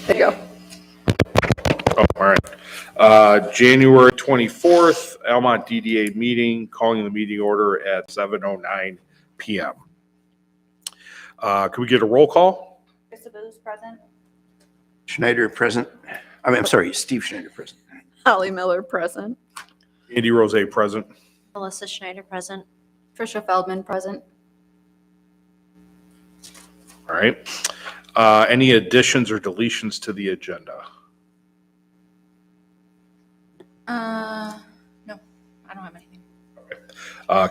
There you go. Oh, all right. January 24th, Almont DDA meeting, calling the meeting order at 7:09 PM. Can we get a roll call? Isabeau's present. Schneider present. I'm sorry, Steve Schneider present. Holly Miller present. Andy Rose present. Melissa Schneider present. Trisha Feldman present. All right. Any additions or deletions to the agenda? No, I don't have anything.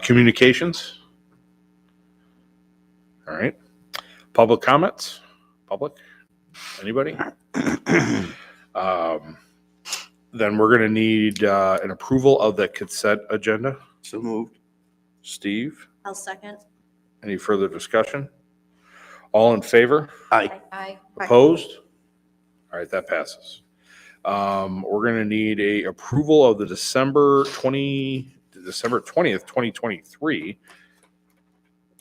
Communications? All right. Public comments? Public? Anybody? Then we're going to need an approval of the consent agenda. So moved. Steve, I'll second. any further discussion? All in favor? Aye. Aye. Opposed? All right, that passes. We're going to need a approval of the December 20th, 2023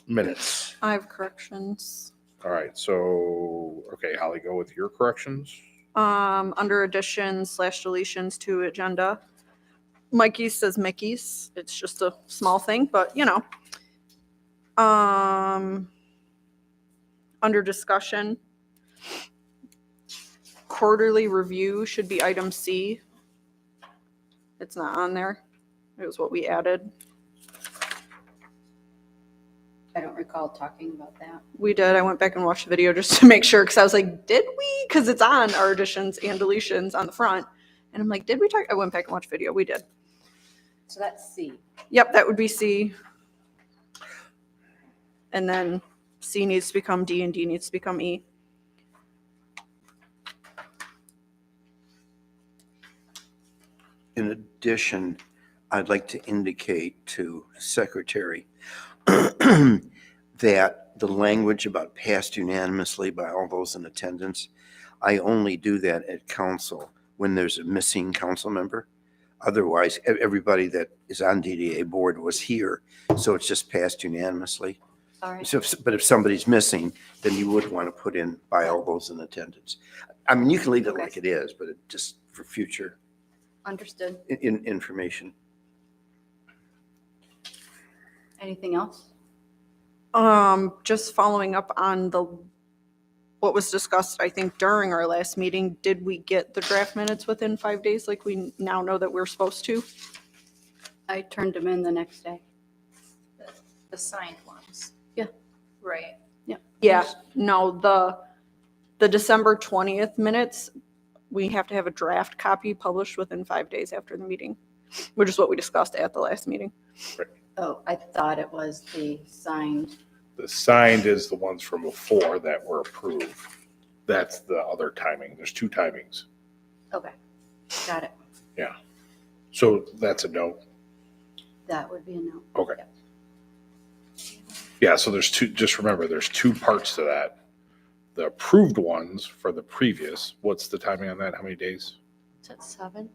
minutes. I have corrections. All right, so, okay, Holly, go with your corrections. Under additions / deletions to agenda, Mikey's says Mickey's. It's just a small thing, but you know. Under discussion, quarterly review should be item C. It's not on there. It was what we added. I don't recall talking about that. We did. I went back and watched the video just to make sure because I was like, did we? Because it's on our additions and deletions on the front. And I'm like, did we talk? I went back and watched video. We did. So that's C. Yep, that would be C. And then C needs to become D and D needs to become E. In addition, I'd like to indicate to Secretary that the language about passed unanimously by all those in attendance, I only do that at council when there's a missing council member. Otherwise, everybody that is on DDA board was here, so it's just passed unanimously. All right. So, but if somebody's missing, then you would want to put in by all those in attendance. I mean, you can leave it like it is, but it just for future Understood. information. Anything else? Just following up on what was discussed, I think, during our last meeting, did we get the draft minutes within 5 days like we now know that we're supposed to? I turned them in the next day. The signed ones. Yeah. Right. Yeah, no, the December 20th minutes, we have to have a draft copy published within 5 days after the meeting, which is what we discussed at the last meeting. Oh, I thought it was the signed. The signed is the ones from before that were approved. That's the other timing. There's two timings. Okay. Got it. So that's a no. That would be a no. Okay. Yeah, so there's two, just remember, there's two parts to that. The approved ones for the previous, what's the timing on that? How many days? Is it 7?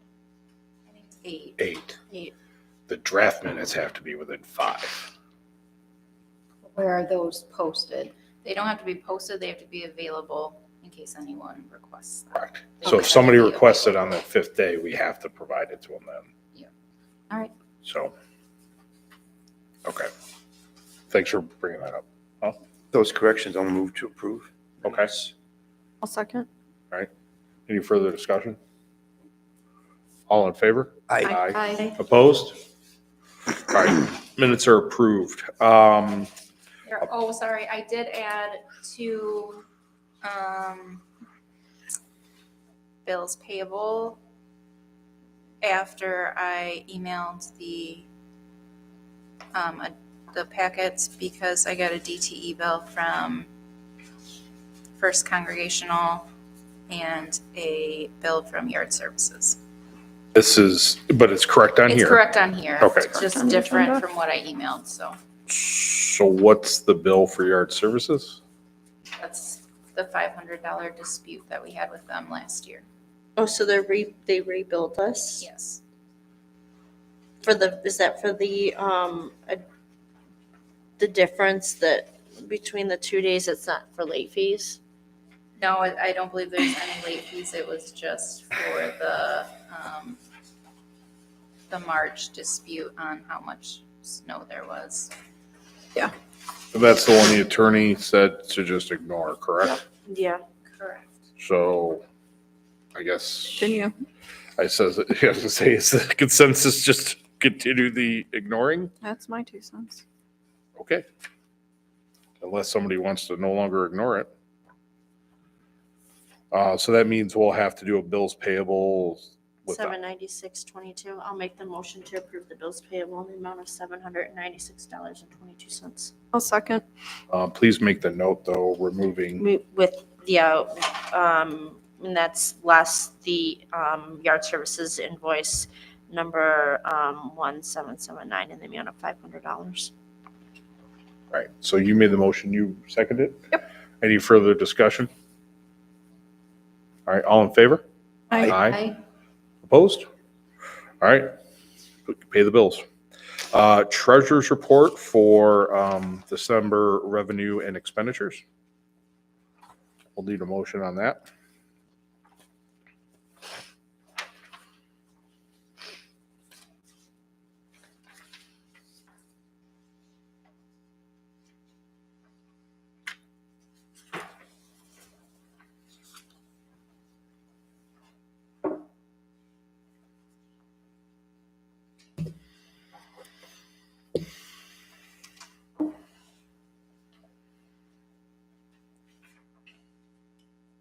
I think it's 8. 8. 8. The draft minutes have to be within 5. Where are those posted? They don't have to be posted. They have to be available in case anyone requests them. Correct. They So don't if have somebody to be requests it available. on the 5th day, we have to provide it to them then. All right. So, okay. Thanks for bringing that up. Those corrections I'll move to approve. Okay. I'll second. Any further discussion? All in favor? Aye. Aye. Opposed? All right, minutes are approved. Oh, sorry. I did add 2 bills payable after I emailed the packets because I got a DTE bill from First Congregational and a bill from Yard Services. This is, but it's correct on It's here. correct on here. Okay. It's just On the different agenda. from what I emailed, so So what's the bill for yard services? that's the $500 dispute that we had with them last year. Oh, so they rebuilt us Yes. is that for the difference that between the 2 days it's not for late fees? No, I don't believe there's any late fees. It was just for the March dispute on how much snow there was. That's the one the attorney said to just ignore, correct? Yeah. Correct. So I guess Continue. I was gonna say, is the consensus just continue the ignoring? That's my 2 cents. Okay. Unless somebody wants to no longer ignore it. So that means we'll have to do a bills payable with that. $796.22. I'll make the motion to approve the bills payable in the amount of $796.22. I'll second. Please make the note though, removing, And that's less the yard services invoice number 1779 in the amount of $500. right. So you made the motion, you seconded it? Yep. Any further discussion? All right, all in favor? Aye. Opposed? All right, pay the bills. Treasurer's report for December revenue and expenditures. We'll need a motion on that.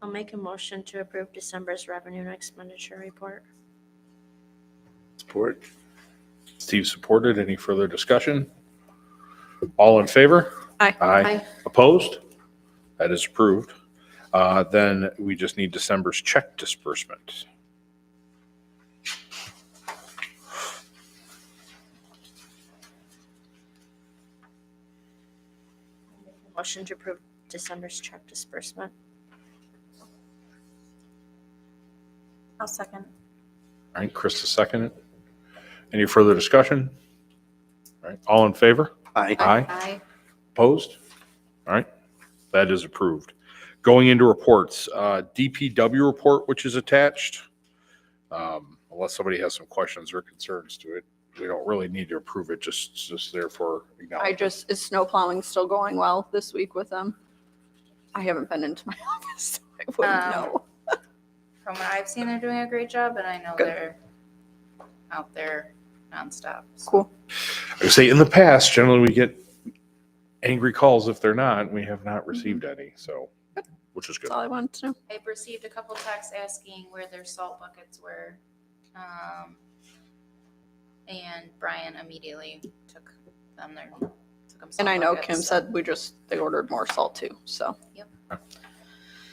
I'll make a motion to approve December's revenue and expenditure report. Support. Steve supported. Any further discussion? All in favor? Aye. Aye. Opposed? That is approved. Then we just need December's check disbursement. Motion to approve December's check disbursement. I'll second. All right, Krista seconded. Any further discussion? All right, all in favor? Aye. Aye. Aye. Opposed? All right, that is approved. Going into reports, DPW report, which is attached. Unless somebody has some questions or concerns to it, we don't really need to approve it, just there for acknowledgement. Is snow plowing still going well this week with them? I haven't been into my office, so I wouldn't know. From what I've seen, they're doing a great job, and I know Good. they're out there nonstop. So. Cool. I say in the past, generally we get angry calls if they're not. We have not received any, so, which is good. That's all I wanted to know. I've received a couple texts asking where their salt buckets were. And Brian immediately took them there. Took them And I salt know buckets, Kim so- said they ordered more salt too, so.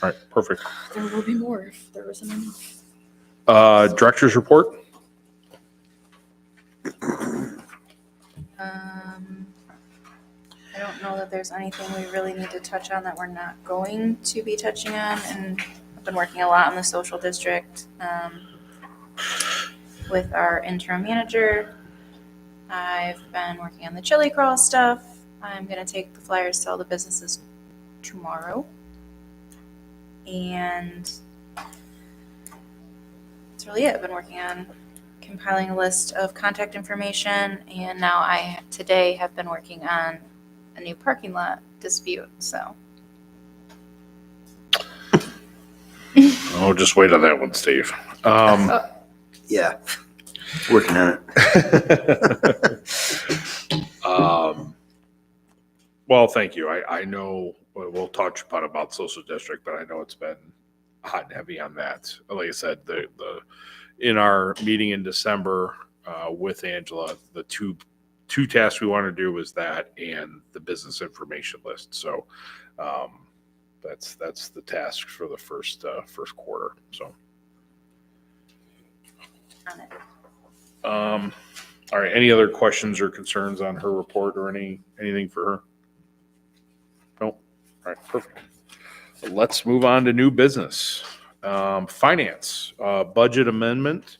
All right, perfect. There will be more if there isn't enough. Director's report? I don't know that there's anything we really need to touch on that we're not going to be touching on. And I've been working a lot on the social district with our interim manager. I've been working on the chili crawl stuff. I'm going to take the flyers to all the businesses tomorrow. And that's really it. I've been working on compiling a list of contact information, and now I today have been working on a new parking lot dispute. So Oh, just wait on that one, Steve. Yeah. Working on it. Well, thank you. I know we'll talk about social district, but I know it's been hot and heavy on that. Like I said, the in our meeting in December with Angela, the two tasks we wanted to do was that and the business information list. So that's the task for the first quarter. So. on it. All right. Any other questions or concerns on her report or anything for her? Nope. All right. Perfect. So let's move on to new business. Finance, budget amendment.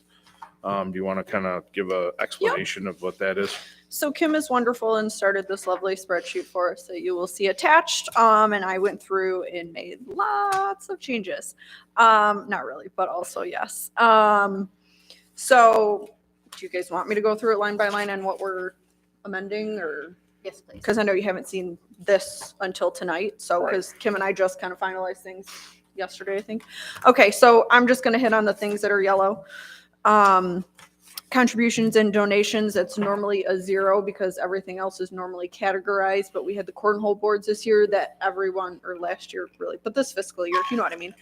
Do you want to kind of give an explanation of what that is? So Kim is wonderful and started this lovely spreadsheet for us that you will see attached. And I went through and made lots of changes. Not really, but also yes. So do you guys want me to go through it line by line on what we're amending, or? Yes, please. Because I know you haven't seen this until tonight, so, because Kim and I just kind of finalized things yesterday, I think. Okay, so I'm just gonna hit on the things that are yellow. Contributions and donations, that's normally a 0 because everything else is normally categorized, but we had the cornhole boards this year that everyone, or last year really, but this fiscal year, if you know what I mean,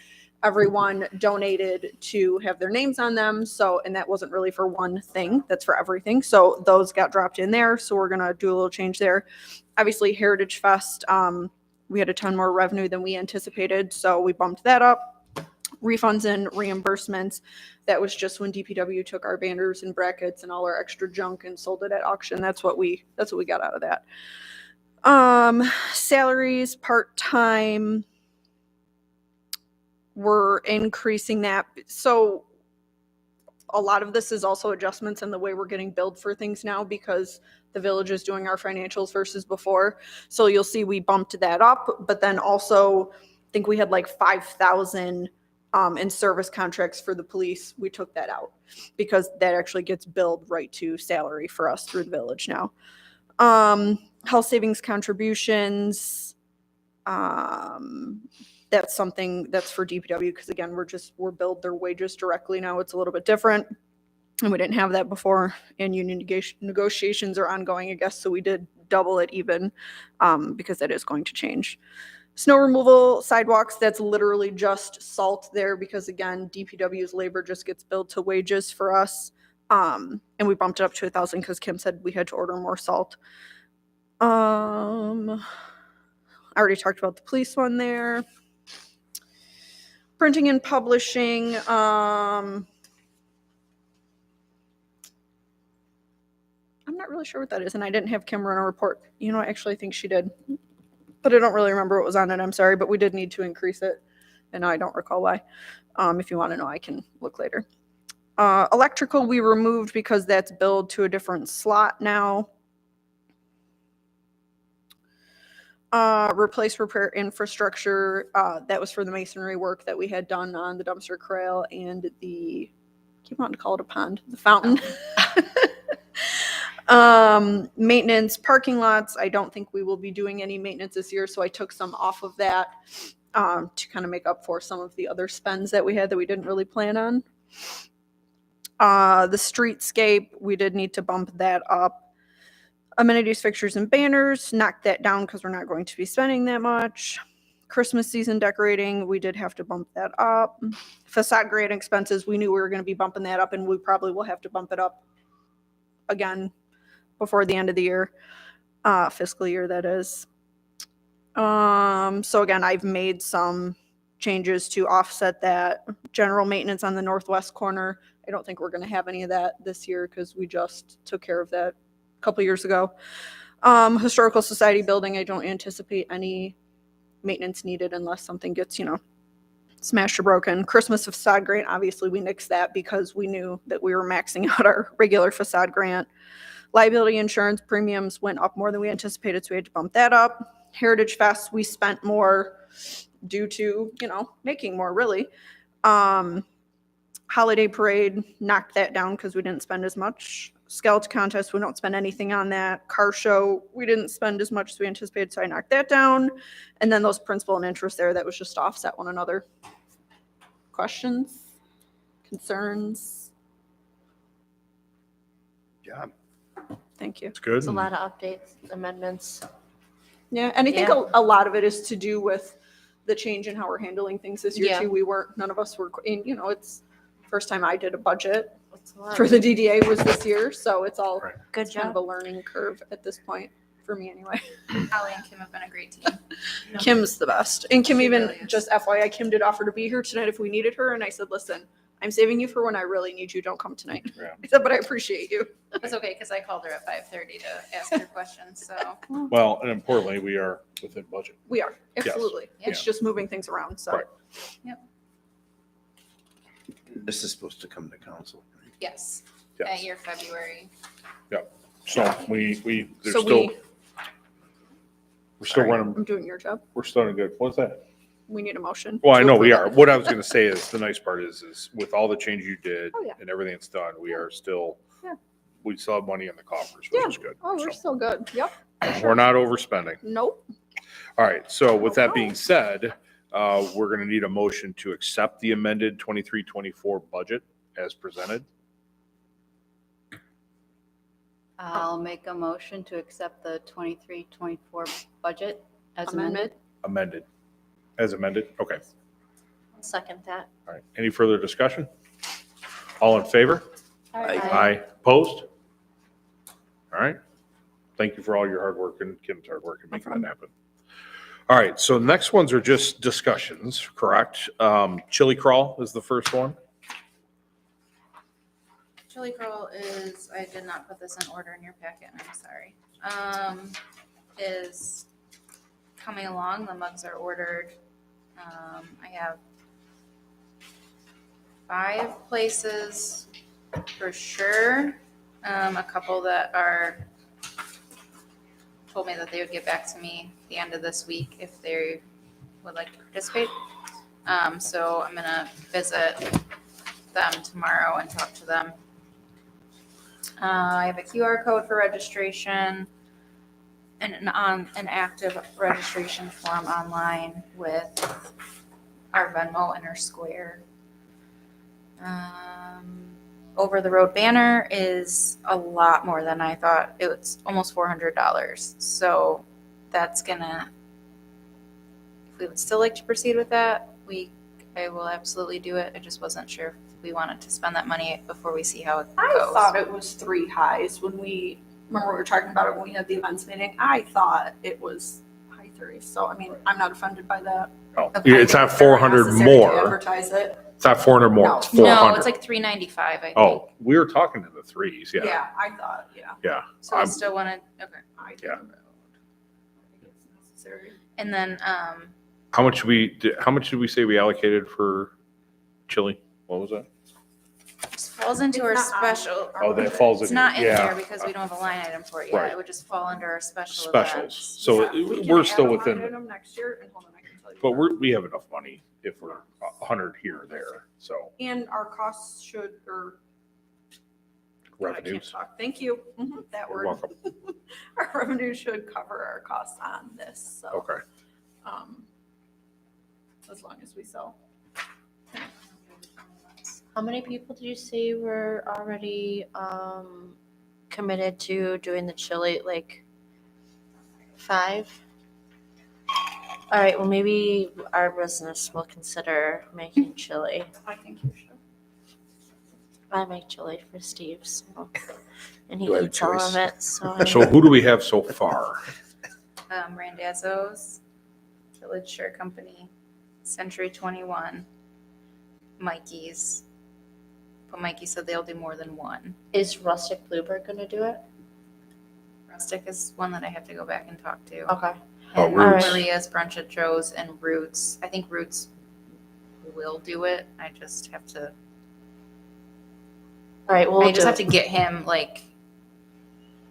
everyone donated to have their names on them. So, and that wasn't really for one thing, that's for everything. So those got dropped in there. So we're gonna do a little change there. Obviously, Heritage Fest, we had a ton more revenue than we anticipated, so we bumped that up. Refunds and reimbursements, that was just when DPW took our banners and brackets and all our extra junk and sold it at auction. That's what we got out of that. Salaries, part-time, we're increasing that. So a lot of this is also adjustments in the way we're getting billed for things now because the village is doing our financials versus before. So you'll see we bumped that up, but then also I think we had like 5,000 in service contracts for the police. We took that out because that actually gets billed right to salary for us through the village now. Health savings contributions, that's something that's for DPW because again, we're billed their wages directly now. It's a little bit different. And we didn't have that before. And union negotiations are ongoing, I guess. So we did double it even because that is going to change. Snow removal, sidewalks, that's literally just salt there because again, DPW's labor just gets billed to wages for us. And we bumped it up to 1,000 because Kim said we had to order more salt. I already talked about the police one there. Printing and publishing, I'm not really sure what that is, and I didn't have Kim run a report. You know, actually, I think she did. But I don't really remember what was on it. I'm sorry, but we did need to increase it, and I don't recall why. If you want to know, I can look later. Electrical, we removed because that's billed to a different slot now. Replace repair infrastructure, that was for the masonry work that we had done on the dumpster corral and the, I keep wanting to call it a pond, the fountain. Maintenance, parking lots, I don't think we will be doing any maintenance this year, so I took some off of that to kind of make up for some of the other spends that we had that we didn't really plan on. The streetscape, we did need to bump that up. Amenities, fixtures, and banners, knock that down because we're not going to be spending that much. Christmas season decorating, we did have to bump that up. Facade grant expenses, we knew we were going to be bumping that up, and we probably will have to bump it up again before the end of the year, fiscal year that is. So again, I've made some changes to offset that. General maintenance on the northwest corner, I don't think we're going to have any of that this year because we just took care of that a couple years ago. Historical Society building, I don't anticipate any maintenance needed unless something gets, smashed or broken. Christmas facade grant, obviously we nixed that because we knew that we were maxing out our regular facade grant. Liability insurance premiums went up more than we anticipated, so we had to bump that up. Heritage Fest, we spent more due to, making more really. Holiday parade, knocked that down because we didn't spend as much. Skeleton contest, we don't spend anything on that. Car show, we didn't spend as much as we anticipated, so I knocked that down. And then those principal and interest there, that was just to offset one another. Questions? Concerns? Job. Thank you. It's good. It's a lot of updates, amendments. Yeah, and I think Yeah. a lot of it is to do with the change in how we're handling things this year Yeah. too. None of us were, it's first time I did a budget It's a lot. for the DDA was this year, so it's all Right. Good it's kind of a job. learning curve at this point, for me anyway. Holly and Kim have been a great team. Kim's the best. And Kim She even, really is. just FYI, Kim did offer to be here tonight if we needed her, and I said, listen, I'm saving you for when I really need you, don't come tonight. Yeah. I said, but I appreciate you. It's okay, because I called her at 5:30 to ask her questions, so. Well, and importantly, we are within budget. We are, absolutely. Yes. It's just moving things around, so. Right. This is supposed to come to council. Yes, Yes. at your February. So there's So still, we're still sorry, running, I'm doing your job. we're still in good. What's that? We need a motion. Well, I to know we approve are. it. What I was gonna say is, the nice part is with all the changes you did Oh, yeah. and everything that's done, we are still, Yeah. we still have money in the coffers, Yeah. which is good. Oh, we're So, still good. Yep. we're not overspending. Nope. All right, so with that No. being said, we're gonna need a motion to accept the amended 23-24 budget as presented. I'll make a motion to accept the 23-24 budget as amended. Amended. As amended? Okay. I'll second that. All right. Any further discussion? All in favor? Aye. Opposed? All right. Thank you for all your hard work and Kim's hard work in making that happen. All right, so next ones are just discussions, correct? Chili crawl is the first one. Chili Curl is, I did not put this in order in your packet, I'm sorry. Is coming along, the mugs are ordered. I have 5 places for sure. A couple that are, told me that they would get back to me at the end of this week if they would like to participate. So I'm gonna visit them tomorrow and talk to them. I have a QR code for registration and an active registration form online with our Venmo and our Square. Over the road banner is a lot more than I thought. It was almost $400. So that's gonna, if we would still like to proceed with that, I will absolutely do it. I just wasn't sure if we wanted to spend that money before we see how it I goes. thought it was 3 highs when we remember we were talking about it when we had the events meeting. I thought it was high 30s. So I mean, I'm not offended by that. Oh, Okay. it's not It's very 400 necessary to more. Advertise it. It's not 400 more, No. it's 400. No, it's like $395, I think. Oh, we were talking in the threes, yeah. Yeah, I thought. Yeah. Yeah. So I I'm- still wanted, okay. I Yeah. think it's necessary. And then, How much did we say we allocated for chili? What was that? this falls into our It's not on special. our Oh, that budget. falls in. It's not in yeah. there because we don't have a line item for it yet. Right. It would just fall under our special Specials. events. So Yeah, we can we're add still a line within, item next year, and hold on, I can tell you. but that. we have enough money if we're 100 here or there, so And our costs should, or I can't revenues. talk. Thank you. That You're word. welcome. Our revenue should cover our costs on this. So, Okay. as long as we sell. How many people did you say were already committed to doing the chili? Like 5? All right, well, maybe our business will consider making chili. I think you should. I make chili for Steve, so, and he You have a eats all choice. of it, so. So who do we have so far? Randazzo's, Village Share Company, Century 21, Mikey's. But Mikey said they'll do more than one. Is Rustic Bluebird gonna do it? Rustic is one that I have to go back and talk to. Okay. Oh, And Roots. Maria's Brunch at Joe's and Roots. I think Roots will do it. I just have to. All right, well, I we'll just do have it. to get him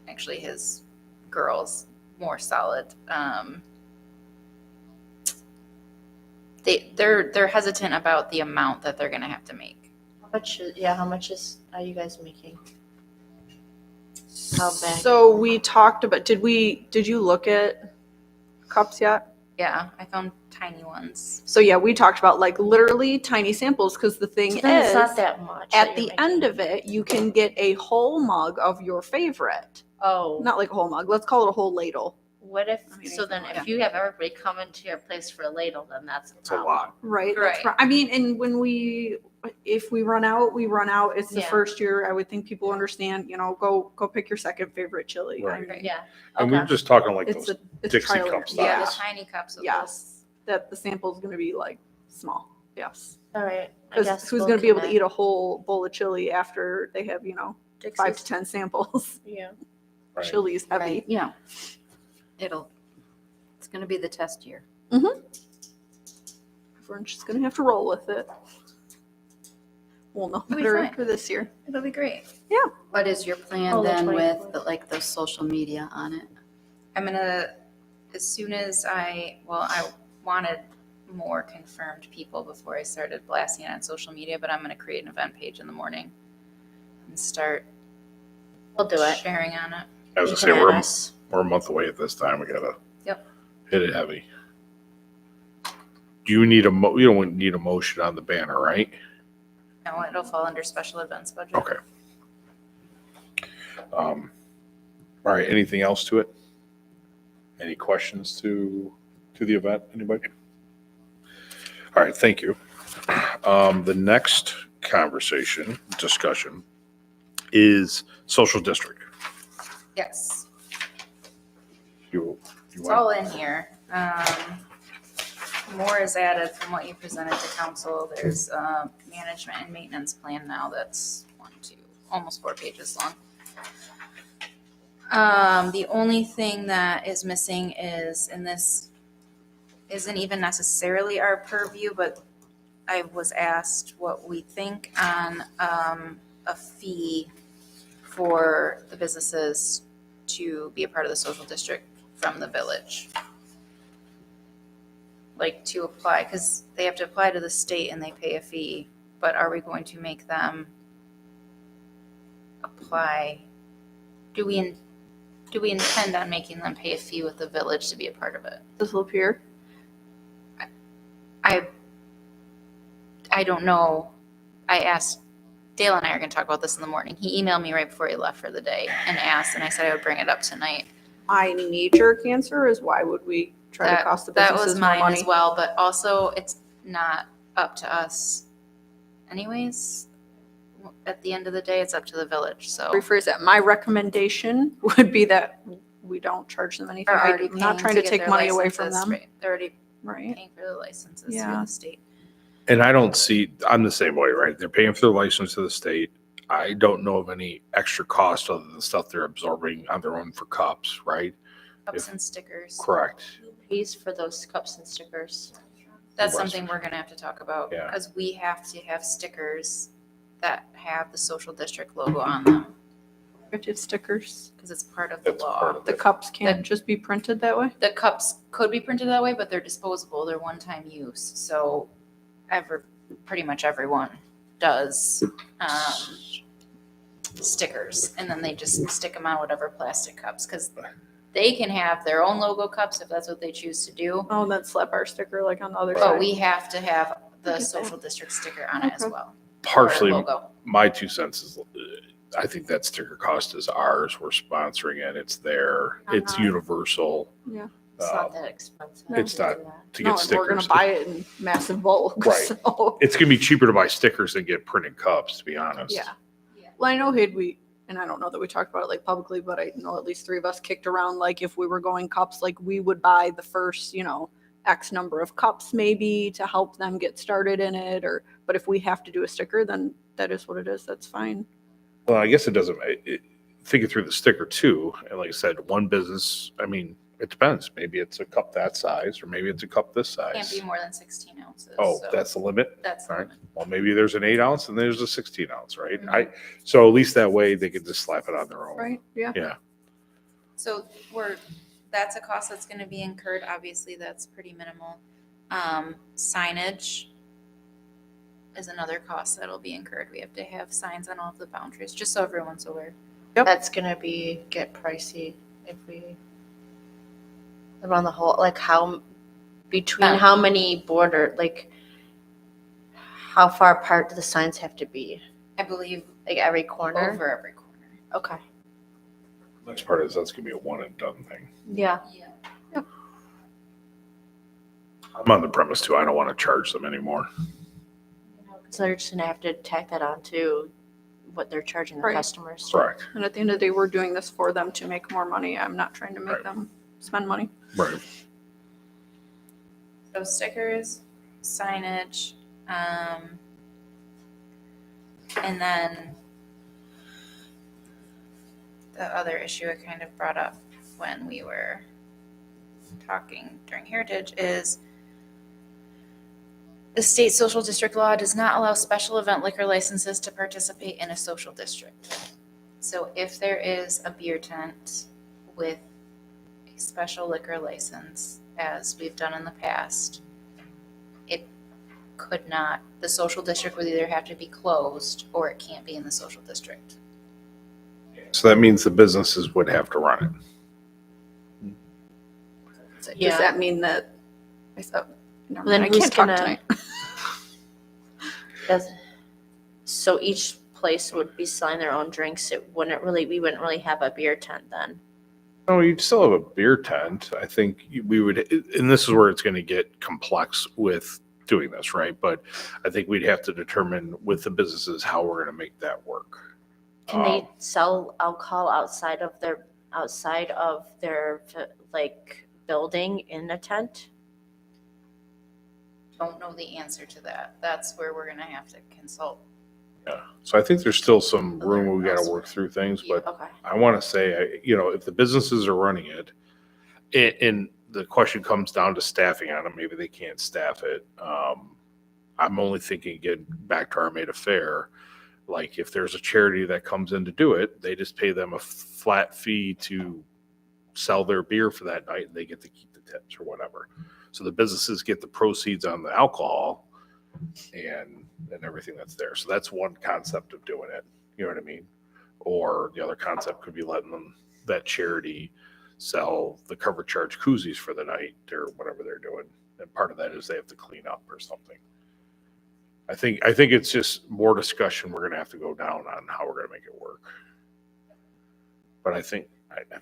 actually his girls more solid. They're hesitant about the amount that they're gonna have to make. How much are you guys making? How big? So we talked about, did you look at cups yet? Yeah, I found tiny ones. So yeah, we talked about like literally tiny samples because the thing So then it's is, not that much. at that the you're end making. of it, you can get a whole mug of your favorite. Oh, Not like a whole mug. Let's call it a whole ladle. what if, I mean, so then yeah. if you have everybody coming to your place for a ladle, then that's It's a lot. Right. Right. I mean, and if we run out, we run out. It's the Yeah. first year. I would think people understand, go pick your second favorite chili. I Right. mean, Yeah. And we were Okay. just talking like It's those. it's Dixie trial and cups, error. Yeah, Yeah. the tiny cups of those. Yes. That the sample is going to be like small. Yes. All right. I Because guess who's we'll going to be able to commit. eat a whole bowl of chili after they have, 5 to 10 samples? Yeah. Right. Chili is heavy. Right, it's gonna be the test year. Everyone's just going to have to roll with it. We'll know It'll be better fine. after this year. It'll be great. What is your plan Oh, the then with 24th. the, like the social media on it? I'm gonna, as soon as I wanted more confirmed people before I started blasting it on social media, but I'm gonna create an event page in the morning and start We'll do it. sharing on it. I was You gonna can say, add we're, us. we're a month away at this time. We gotta Yep. hit it heavy. Do you need you don't need a motion on the banner, right? No, it'll fall under special events budget. Okay. All right, anything else to it? Any questions to the event, anybody? All right, thank you. The next discussion is social district. Yes, You it's want, all in here. More is added from what you presented to council. There's a management and maintenance plan now that's almost 4 pages long. The only thing that is missing is, and this isn't even necessarily our purview, but I was asked what we think on a fee for the businesses to be a part of the social district from the village. Like to apply, because they have to apply to the state and they pay a fee, but are we going to make them apply? Do we intend on making them pay a fee with the village to be a part of it? This will appear. I don't know. I asked, Dale and I are going to talk about this in the morning. He emailed me right before he left for the day and asked, and I said I would bring it up tonight. My knee-jerk answer is why would we try to cost the That businesses was more mine money? as well, but also it's not up to us anyways. At the end of the day, it's up to the village, so. Rephrase that. My recommendation would be that we don't charge them anything. Are already I'm not paying trying to get take their money away from licenses, them. right. They're already Right. paying for the licenses through Yeah. the state. and I don't see, I'm the same way, right? They're paying for their license to the state. I don't know of any extra cost other than stuff they're absorbing on their own for cups, right? Cups and stickers. Correct. Who pays for those cups and stickers? That's West. something we're gonna have to talk about. Yeah. Because we have to have stickers that have the social district logo on them, We have to have stickers. because it's part of the That's part law. of The it. cups can't just be printed that way. The cups could be printed that way, but they're disposable, they're one-time use, so pretty much everyone does, stickers, and then they just stick them on whatever plastic cups, because they can have their own logo cups if that's what they choose to do, Oh, and then slap our sticker like on the other but side. we have to have the Look at social district sticker on it as Okay. well. Partially, Or logo. my 2 cents is, I think that sticker cost is ours. We're sponsoring it. It's there. It's Uh-huh. universal. Yeah. It's Uh, not that expensive. it's to not. do that. To No, get and we're gonna stickers. buy it in massive bulk. Right. So, It's gonna be cheaper to buy stickers than get printed cups, to be honest. yeah. Yeah. Well, I know and I don't know that we talked about it like publicly, but I know at least 3 of us kicked around, like if we were going cups, like we would buy the first, X number of cups maybe to help them get started in it, but if we have to do a sticker, then that is what it is. That's fine. Well, I guess it doesn't, thinking through the sticker too, and like I said, one business, I mean, it depends. Maybe it's a cup that size, or maybe it's a cup this Can't size. be more than 16 ounces. Oh, so that's the limit? that's the all right. limit. Well, maybe there's an 8 ounce and there's a 16 ounce, right? Mhm. So at least that way they can just slap it on their own. Right? Yeah. Yeah. So that's a cost that's gonna be incurred, obviously, that's pretty minimal. Signage is another cost that'll be incurred. We have to have signs on all of the boundaries, just so everyone's aware. Yep. That's gonna get pricey if we around the whole, like between how many how far apart do the signs have to be? I believe Like every corner? over every corner. Okay. Next part is that's gonna be a one and done thing. Yeah. Yeah. I'm on the premise too. I don't want to charge them anymore. So they're just gonna have to tack that on to what they're charging the Right. customers. Correct. And at the end of the day, we're doing this for them to make more money. I'm not trying to make Right. them spend money. Right. So stickers, signage, and then the other issue I kind of brought up when we were talking during Heritage is the state social district law does not allow special event liquor licenses to participate in a social district. So if there is a beer tent with a special liquor license, as we've done in the past, it could not, the social district would either have to be closed or it can't be in the social district. So that means the businesses would have to run it. So Yeah. Does that mean that? I thought, never Then mind, I who's can't talk gonna- tonight. So each place would be selling their own drinks. We wouldn't really have a beer tent then. No, you'd still have a beer tent. I think we would, and this is where it's going to get complex with doing this, right? But I think we'd have to determine with the businesses how we're going to make that work. Can they sell alcohol outside of their like building in a tent? Don't know the answer to that. That's where we're gonna have to consult. Yeah. So I think there's still some room where we got to work through things, but Okay. I want to say, if the businesses are running it, and the question comes down to staffing on it, maybe they can't staff it. I'm only thinking, again, back to our Armada Fair, like if there's a charity that comes in to do it, they just pay them a flat fee to sell their beer for that night and they get to keep the tips or whatever. So the businesses get the proceeds on the alcohol and everything that's there. So that's one concept of doing it. You know what I mean? Or the other concept could be letting them, that charity, sell the cover charge koozies for the night or whatever they're doing. And part of that is they have to clean up or something. I think it's just more discussion we're going to have to go down on how we're going to make it work. But I think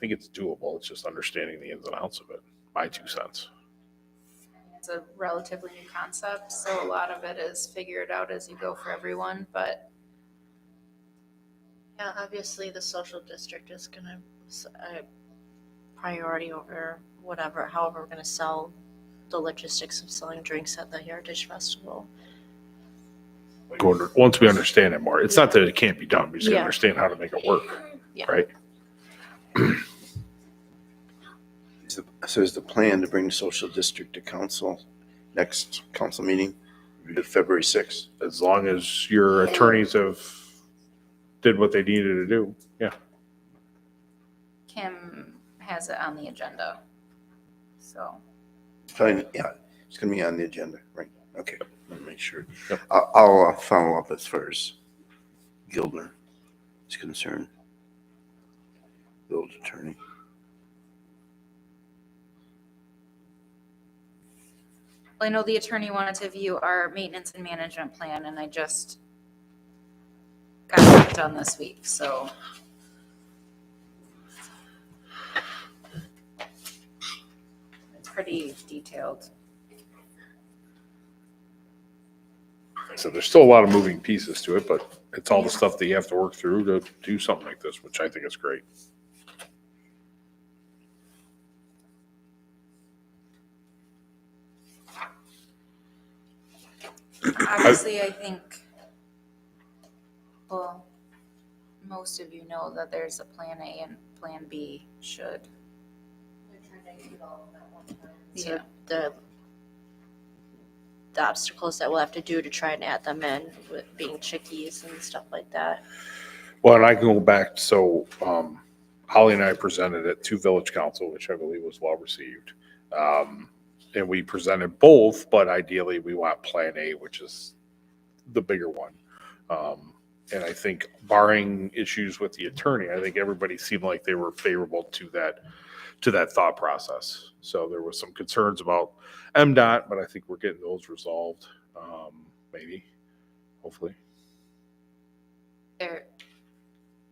it's doable. It's just understanding the ins and outs of it. My 2 cents. It's a relatively new concept, so a lot of it is figure it out as you go for everyone, but Yeah, obviously the social district is gonna a priority over however we're gonna sell the logistics of selling drinks at the Heritage Festival. Once we understand it more, it's not that it can't be done. We just got to Yeah. understand how to make it work. Yeah. Right. So is the plan to bring the social district to council, next council meeting, February 6th? As long as your attorneys have did what they needed to do. Yeah. Kim has it on the agenda. So Fine, yeah, it's gonna be on the agenda, right? Okay, let me make sure. Yep. I'll follow up as far as Gildner is concerned. Village attorney. I know the attorney wanted to view our maintenance and management plan, and I just got that done this week, so. It's pretty detailed. So there's still a lot of moving pieces to it, but it's all the stuff that you have to work through to do something like this, which I think is great. Obviously, I think, well, most of you know that there's a plan A and plan B should. So Yeah. the obstacles that we'll have to do to try and add them in with being chickies and stuff like that. Well, and I can go back. So Holly and I presented it to Village Council, which I believe was well received. And we presented both, but ideally we want Plan A, which is the bigger one. And I think barring issues with the attorney, I think everybody seemed like they were favorable to that thought process. So there was some concerns about MDOT, but I think we're getting those resolved. Maybe, hopefully.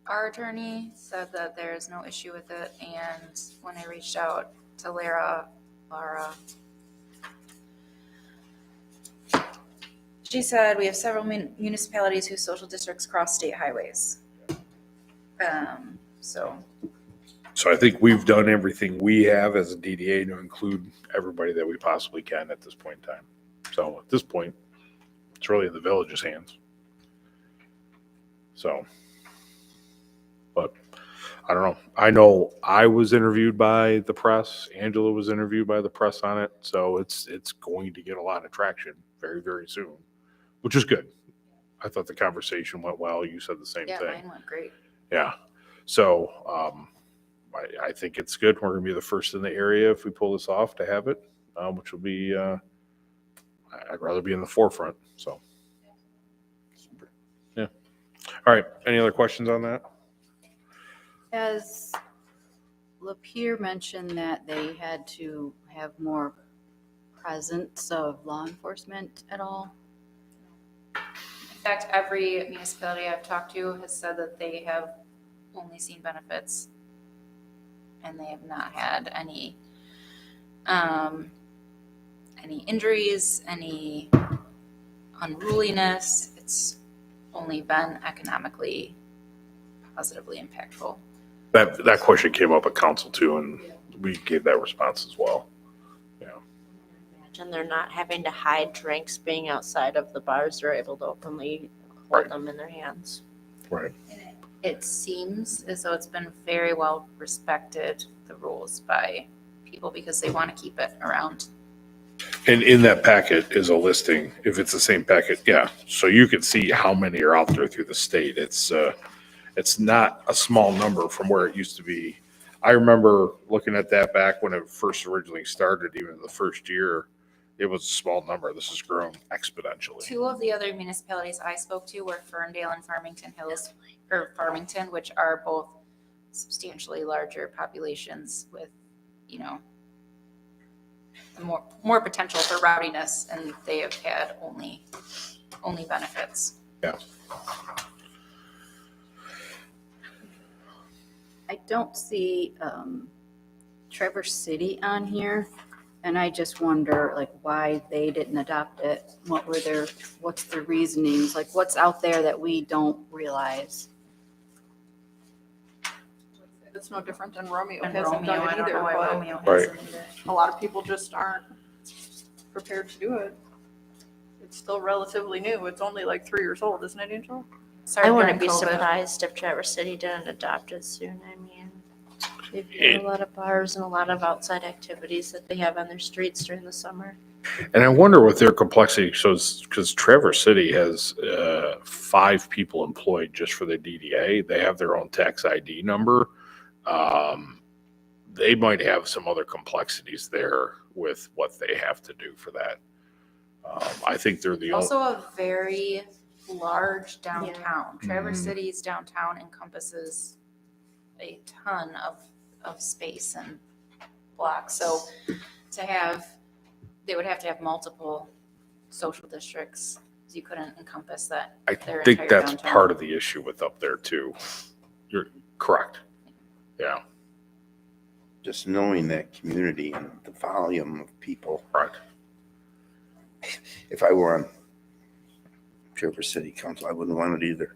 Our attorney said that there is no issue with it, and when I reached out to Lara, she said we have several municipalities whose social districts cross state highways. So I think we've done everything we have as a DDA to include everybody that we possibly can at this point in time. So at this point, it's really in the village's hands. So, but I don't know. I know I was interviewed by the press. Angela was interviewed by the press on it. So it's going to get a lot of traction very, very soon, which is good. I thought the conversation went well. You said the same Yeah, thing. mine went great. Yeah. So I think it's good. We're going to be the first in the area if we pull this off to have it, which will be, I'd rather be in the forefront. So, yeah. All right. Any other questions on that? As Lapeer mentioned that they had to have more presence of law enforcement at all. In fact, every municipality I've talked to has said that they have only seen benefits and they have not had any injuries, any unruliness. It's only been economically positively impactful. That question came up at council too, and we gave that response as well. Imagine they're not having to hide drinks being outside of the bars. They're able to openly hold them in their hands. Right. It seems as though it's been very well respected, the rules, by people because they want to keep it around. And in that packet is a listing, if it's the same packet, yeah. So you can see how many are out there through the state. It's not a small number from where it used to be. I remember looking at that back when it first originally started, even the first year, it was a small number. This has grown exponentially. Two of the other municipalities I spoke to were Ferndale and Farmington Hills, or Farmington, which are both substantially larger populations with, more potential for rowdiness, and they have had only benefits. Yeah. I don't see Traverse City on here, and I just wonder like why they didn't adopt it. What's their reasonings? Like what's out there that we don't realize? It's no different than Romeo And hasn't Romeo, done I it don't either, know why but Romeo Right. hasn't either. a lot of people just aren't prepared to do it. It's still relatively new. It's only like 3 years old, isn't it, Angel? Started I wouldn't during be COVID. surprised if Traverse City didn't adopt it soon. I mean, they've got a lot of bars and a lot of outside activities that they have on their streets during the summer. And I wonder what their complexity shows, because Traverse City has 5 people employed just for the DDA. They have their own tax ID number. They might have some other complexities there with what they have to do for that. I think they're the only. Also a very large downtown. Traverse Mhm. City's downtown encompasses a ton of space and blocks. So they would have to have multiple social districts. You couldn't encompass that. I their think entire that's downtown. part of the issue with up there too. You're correct. Yeah, Just knowing that community and the volume of people. right. If I were on Traverse City Council, I wouldn't want it either.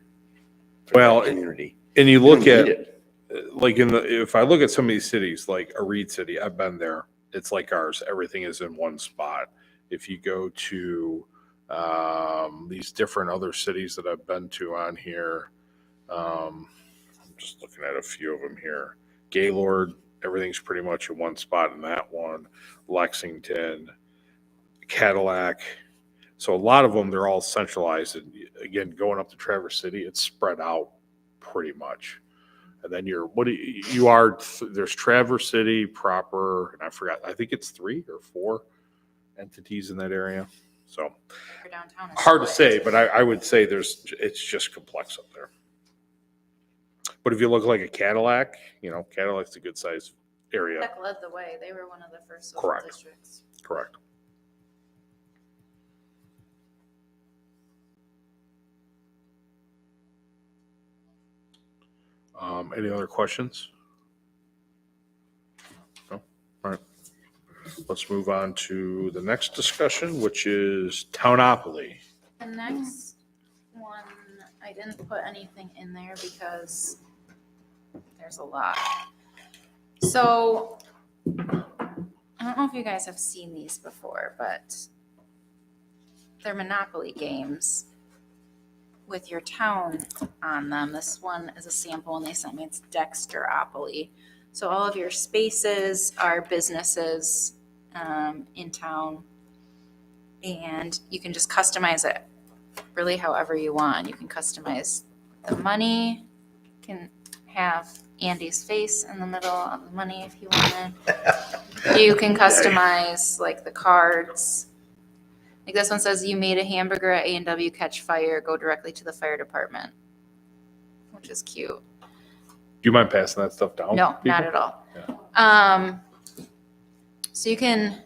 For Well, that community. And you We look don't at, need it. like if I look at some of these cities, like a Reed City, I've been there. It's like ours. Everything is in one spot. If you go to these different other cities that I've been to on here, I'm just looking at a few of them here. Gaylord, everything's pretty much in one spot in that one. Lexington, Cadillac. So a lot of them, they're all centralized. And again, going up to Traverse City, it's spread out pretty much. And then there's Traverse City proper, and I think it's 3 or 4 entities in that area. So Your downtown is hard to split. say, but I would say it's just complex up there. But if you look like a Cadillac, Cadillac's a good size area. Tech led the way. They were one of the first social Correct. districts. Correct. Any other questions? No? All right. Let's move on to the next discussion, which is Townopoly. The next one, I didn't put anything in there because there's a lot. So, I don't know if you guys have seen these before, but they're Monopoly games with your town on them. This one is a sample and they sent me, it's Dexteropoly. So all of your spaces are businesses in town, and you can just customize it really however you want. You can customize the money, can have Andy's face in the middle of the money if you wanted. You can customize like the cards. Like this one says, you made a hamburger at A&W catch fire, go directly to the fire department, which is cute. Do you mind passing that stuff down? No, people? not at all. Yeah. So you can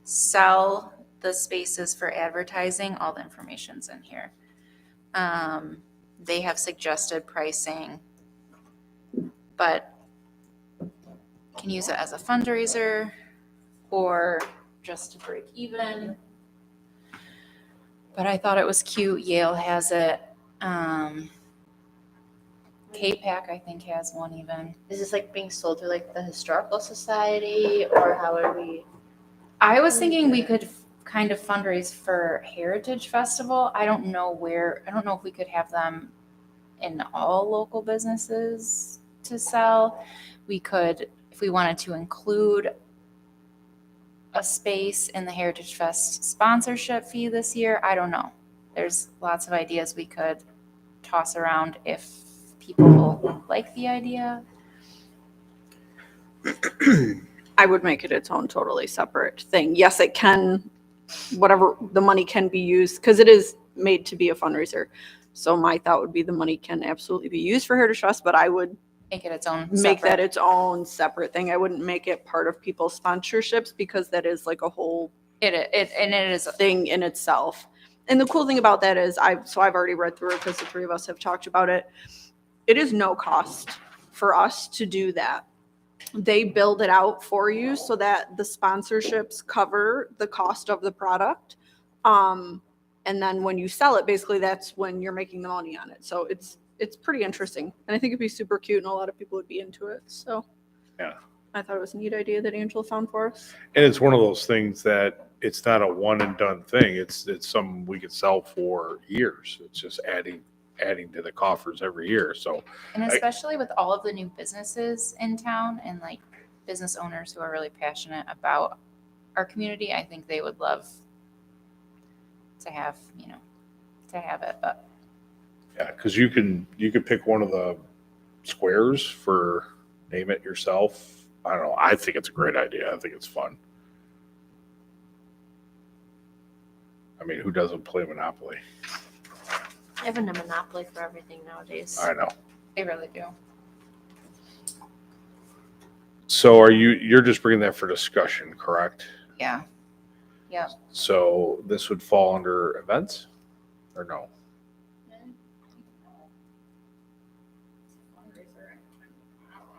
sell the spaces for advertising. All the information's in here. They have suggested pricing, but can use it as a fundraiser or just to break even. But I thought it was cute. Yale has it. K-Pac, I think, has one even. Is this like being sold through like the historical society, or how are we? I was thinking we could kind of fundraise for Heritage Festival. I don't know if we could have them in all local businesses to sell. We could, if we wanted to include a space in the Heritage Fest sponsorship fee this year. I don't know. There's lots of ideas we could toss around if people like the idea. I would make it its own totally separate thing. Yes, it can, whatever, the money can be used, because it is made to be a fundraiser. So my thought would be the money can absolutely be used for Heritage Fest, but I would Make it its own make that separate. its own separate thing. I wouldn't make it part of people's sponsorships, because that is like a whole It is thing in itself. And the cool thing about that is I've already read through it because the three of us have talked about it. It is no cost for us to do that. They build it out for you so that the sponsorships cover the cost of the product. And then when you sell it, basically that's when you're making the money on it. So it's pretty interesting. And I think it'd be super cute and a lot of people would be into it. So Yeah. I thought it was a neat idea that Angela found for us. And it's one of those things that it's not a one and done thing. It's something we could sell for years. It's just adding to the coffers every year. So And especially with all of the new businesses in town and like business owners who are really passionate about our community, I think they would love to have, it. But yeah, because you could pick one of the squares for name it yourself. I don't know. I think it's a great idea. I think it's fun. I mean, who doesn't play Monopoly? Having a monopoly for everything nowadays. I know. they really do. So you're just bringing that for discussion, correct? Yeah. So this would fall under events or no?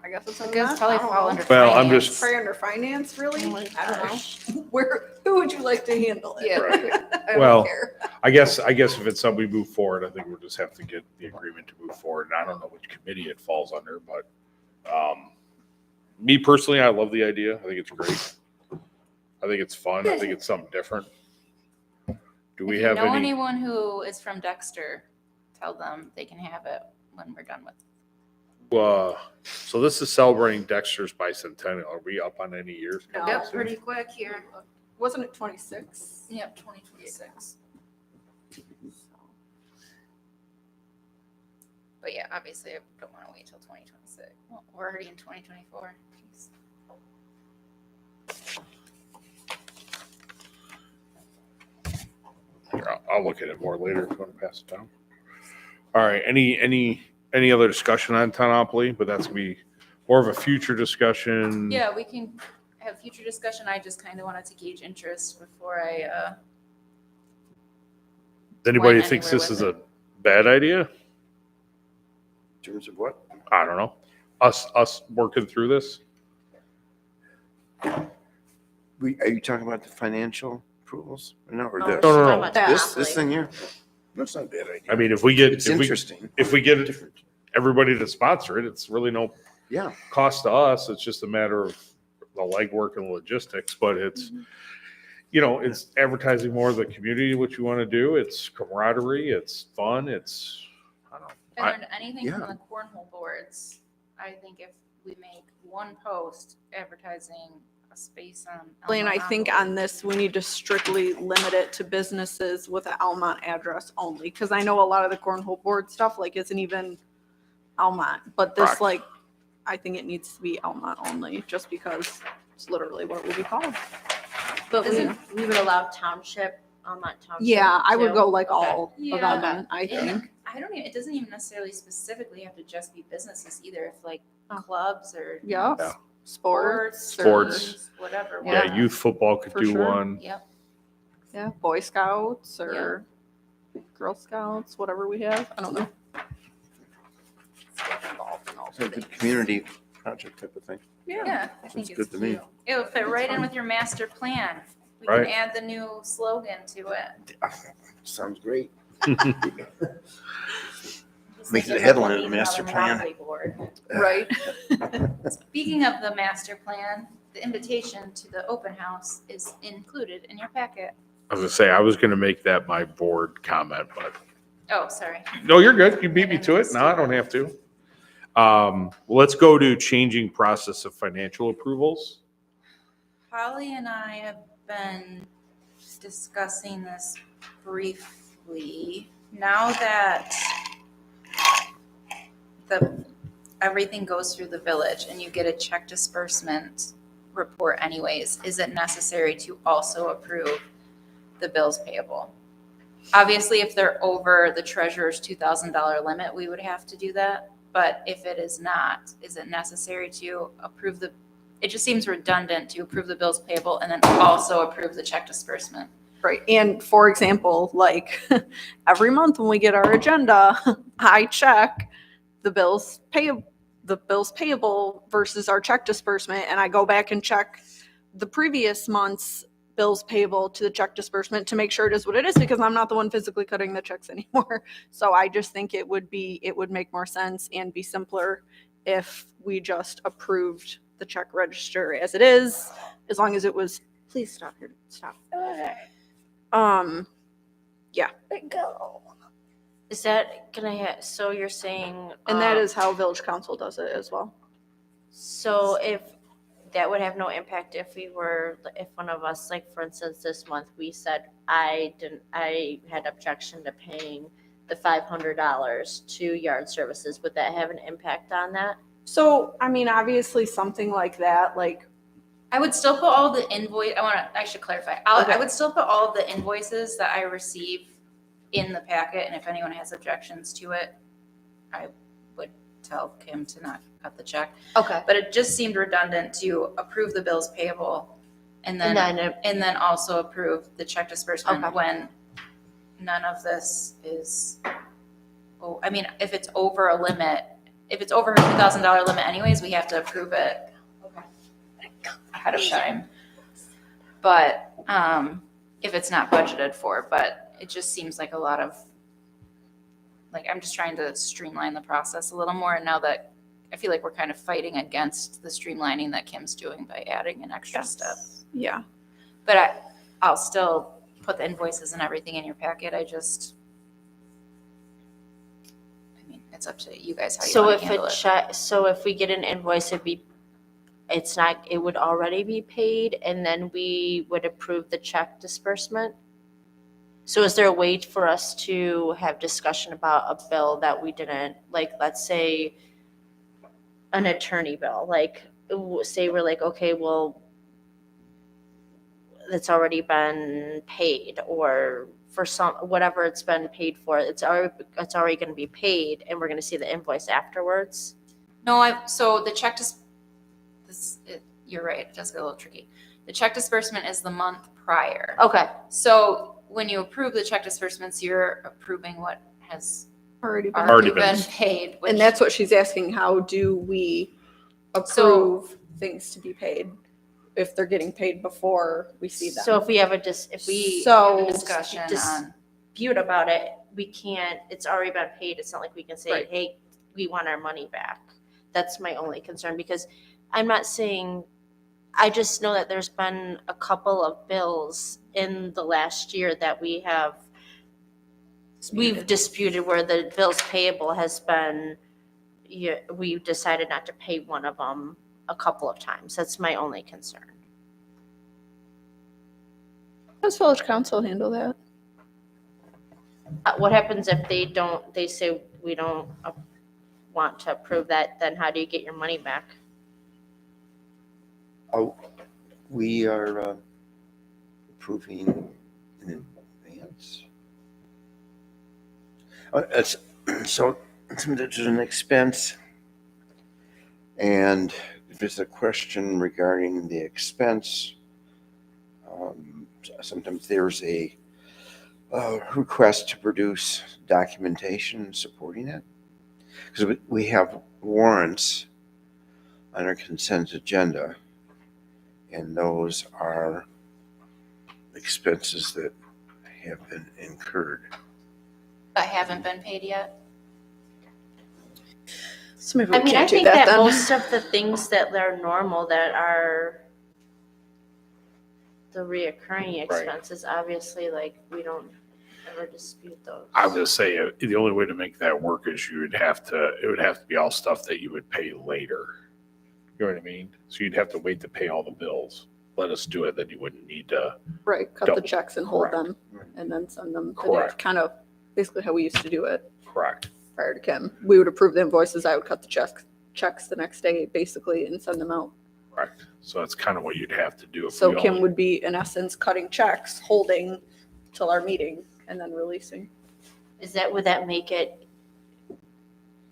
I guess it's It under could that. probably I don't fall know. under Well, I'm finance. just- Probably under finance, really? Oh my I don't gosh. know. Who would you like to handle it? Yeah. Right. I don't Well, care. I guess if it's something we move forward, I think we'll just have to get the agreement to move forward. And I don't know which committee it falls under, but me personally, I love the idea. I think it's great. I think it's fun. I think it's something different. Do we If you have know any? anyone who is from Dexter, tell them they can have it when we're done with. So this is celebrating Dexter's bicentennial. Are we up on any years? No. Yep, pretty quick here. Wasn't it 26? Yep, 2026. But yeah, obviously I don't want to wait till 2026. Well, we're already in 2024. Jeez. Here, I'll look at it more later if you want to pass it down. All right. Any other discussion on Tonopoly? But that's gonna be more of a future discussion. Yeah, we can have future discussion. I just kind of wanted to gauge interest before I. Anybody went thinks anywhere this with is a bad idea? In terms of what? I don't know. Us working through this. Are you talking about the financial approvals? No, or No, this? she's no, talking no. about This monopoly. thing here? That's not a bad idea. I mean, if we get It's interesting. if we get Different. everybody to sponsor it, it's really no Yeah. cost to us. It's just a matter of the legwork and logistics. But it's it's advertising more of the community, what you want to do. It's camaraderie. It's fun. It's I don't know. If I learned anything yeah. from the cornhole boards, I think if we make one post advertising a space on. And I think Monopoly- on this, we need to strictly limit it to businesses with an Almont address only. Because I know a lot of the cornhole board stuff like isn't even Almont, but this Correct. like I think it needs to be Almont only, just because it's literally what it would be called. But we, We would allow township, Almont Township. yeah, I would too? go like Okay. all of Yeah. Almont, I think. And I don't even, it doesn't even necessarily specifically have to just be businesses either, if like Oh. clubs or. Yeah, Yeah. sports. Sports. teams, Whatever. Yeah, Yeah. youth football could For do sure. one. Yep. Yeah, Boy Scouts or Girl Scouts, whatever we have. I don't know. It's a good community project type of thing. Yeah, I think Sounds it's good to me. cute. It'll fit right in with your master plan. We can Right. add the new slogan to it. Sounds great. Just Makes think it a if headline we of the need master another plan. monopoly board. Right. Speaking of the master plan, the invitation to the open house is included in your packet. I was gonna say, I was gonna make that my board comment, but Oh, sorry. no, you're good. You beat me to it. No, I don't have to. Let's go to changing process of financial approvals. Holly and I have been discussing this briefly. Now that everything goes through the village and you get a check disbursement report anyways, is it necessary to also approve the bills payable? Obviously, if they're over the treasurer's $2,000 limit, we would have to do that. But if it is not, is it necessary to approve it just seems redundant to approve the bills payable and then also approve the check disbursement. Right. And for example, like every month when we get our agenda, I check the bills payable versus our check disbursement, and I go back and check the previous month's bills payable to the check disbursement to make sure it is what it is, because I'm not the one physically cutting the checks anymore. So I just think it would make more sense and be simpler if we just approved the check register as it is, as long as it was, please stop here, stop. Go. Is that gonna so you're saying? And that is how village council does it as well. So if that would have no impact if if one of us, like for instance, this month, we said I had objection to paying the $500 to yard services, would that have an impact on that? So, I mean, obviously something like that, like, I would still put all the I should clarify. I Okay. would still put all the invoices that I receive in the packet, and if anyone has objections to it, I would tell Kim to not cut the check. Okay. But it just seemed redundant to approve the bills payable and then also approve the check disbursement Okay. when none of this is, I mean, if it's over a limit, if it's over a $2,000 limit anyways, we have to approve it ahead of time. But if it's not budgeted for, but it just seems like a lot of, like, I'm just trying to streamline the process a little more. And now that I feel like we're kind of fighting against the streamlining that Kim's doing by adding an extra step. yeah. But I'll still put the invoices and everything in your packet. I mean, it's up to you guys how you So want if to handle it. so if we get an invoice, it would already be paid, and then we would approve the check disbursement. So is there a way for us to have discussion about a bill that we didn't, like, let's say an attorney bill, like, say we're like, okay, well, it's already been paid, or for whatever it's been paid for, it's already going to be paid, and we're going to see the invoice afterwards. No, so the check you're right, it does get a little tricky. The check disbursement is the month prior. Okay. So when you approve the check disbursements, you're approving what has Already been. already been. been paid. And that's what she's asking, how do we approve things to be paid if they're getting paid before we see them? So if we have a So- discussion on. dispute about it, we can't, it's already been paid. It's not like we can say, Right. hey, we want our money back. That's my only concern, because I'm not saying, I just know that there's been a couple of bills in the last year that we've disputed where the bills payable has been, we decided not to pay one of them a couple of times. That's my only concern. How does village council handle that? What happens if they say we don't want to approve that, then how do you get your money back? Oh, we are approving in advance. So there's an expense, and if there's a question regarding the expense, sometimes there's a request to produce documentation supporting it. Because we have warrants on our consent agenda, and those are expenses that have been incurred. But haven't been paid yet. So maybe we I mean, I can't do think that that then. most of the things that are normal that are the reoccurring expenses, obviously, like, we don't ever dispute those. I would say the only way to make that work is it would have to be all stuff that you would pay later. You know what I mean? So you'd have to wait to pay all the bills. Let us do it, then you wouldn't need to. Right, cut Double. the checks and hold Correct. them and then send them. Correct. Kind of basically how we used to do it Correct. prior to Kim. We would approve the invoices. I would cut the checks the next day basically and send them out. Correct. So that's kind of what you'd have to do. If So we Kim only- would be in essence cutting checks, holding till our meeting and then releasing. Would that make it,